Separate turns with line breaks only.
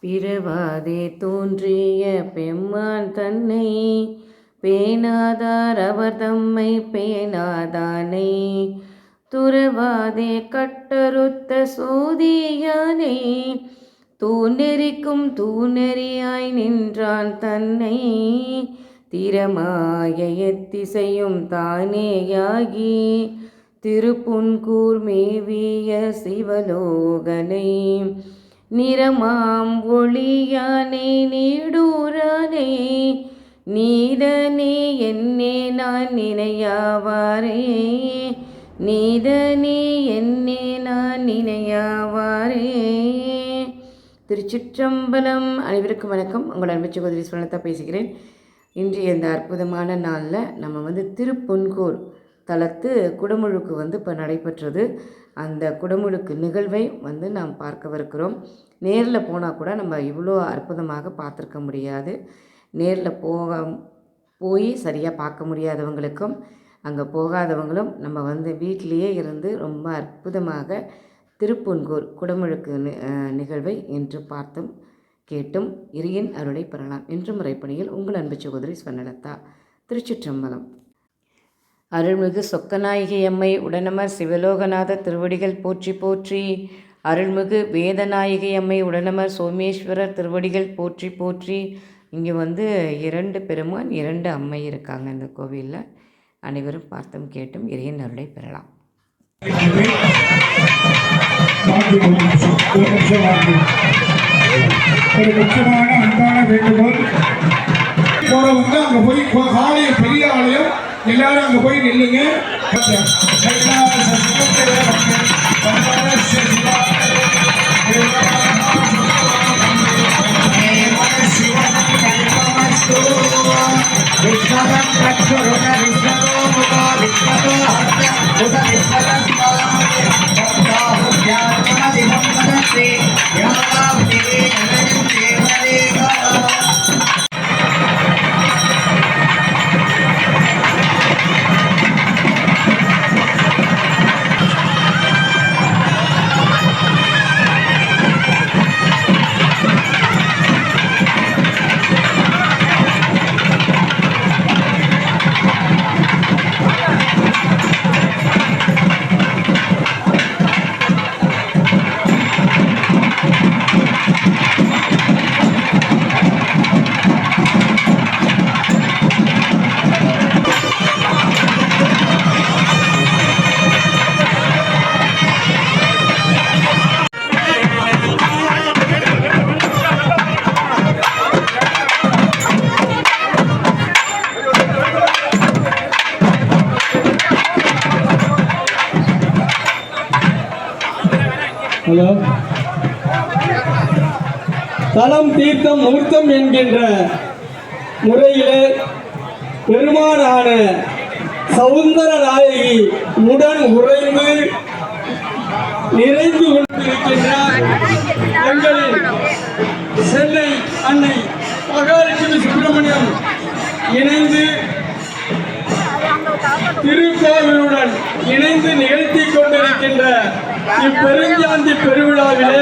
பிறவாதே தோன்றிய பெம்மான் தன்னை பேணாதார் அவர் தம்மை பேணாதானை துறவாதே கட்டறுத்த சோதியானை தூநெறிக்கும் தூநெறியாய் நின்றான் தன்னை திறமாய எத்திசையும் தானேயாகி திருப்புன்கூர் மேவிய சிவலோகனை நிறமாம் ஒளியானே நீடூரானே நீதனே என்னே நான் நினையாவாரே நீதனே என்னே நான் நினையாவாரே. திருச்சிற்றம்பலம். அனைவருக்கும் வணக்கம். உங்கள் அன்பு சகோதரி சுவனதா பேசுகிறேன். இன்றைய இந்த அற்புதமான நாளில் நம்ம திருப்புன்கூர் தலத்து குடமுழுக்கு இப்போ நடைபெற்றது. அந்த குடமுழுக்கு நிகழ்வை நாம் பார்க்கவிருக்கிறோம். நேரில் போனால் கூட நம்ம இவ்வளோ அற்புதமாக பார்த்துருக்க முடியாது. நேரில் போய் சரியாக பார்க்க முடியாதவங்களுக்கும் அங்கே போகாதவங்களும் நம்ம வீட்டிலையே இருந்து ரொம்ப அற்புதமாக திருப்புன்கூர் குடமுழுக்கு நிகழ்வை இன்று பார்த்தும் கேட்டும் இறையின் அருளை பெறலாம். இன்று முறைப்பணியில் உங்கள் அன்பு சகோதரி ஸ்வர்ணலதா. திருச்சிற்றம்பலம். அருள்மிகு சொக்கநாயகி அம்மை உடனமர் சிவலோகநாத திருவடிகள் போற்றி போற்றி. அருள்மிகு வேதநாயகி அம்மை உடனமர் சோமேஸ்வரர் திருவடிகள் போற்றி போற்றி. இங்கே 2 பெருமான் 2 அம்மை இருக்காங்க இந்த கோவிலில். அனைவரும் பார்த்தும் கேட்டும் இறையின் அருளை பெறலாம்.
ஒரு முக்கியமான அன்பான வேண்டுகோள், போறவங்க அங்க போய் ஆலயம் பெரிய ஆலயம் எல்லாரும் அங்க போய் நில்லுங்க.
ஹலோ, தலம் தீர்த்தம் முகூர்த்தம் என்கின்ற முறையிலே பெருமானான சௌந்தர நாயகி உடன் உறைந்து நிறைந்து கொண்டிருக்கின்றார் எங்களின் சென்னை அன்னை மகாலட்சுமி சுப்பிரமணியம் இணைந்து திருக்கோவிலுடன் இணைந்து நிகழ்த்தி கொண்டிருக்கின்ற இப்பெருஞ்சாந்தி பெருவிழாவிலே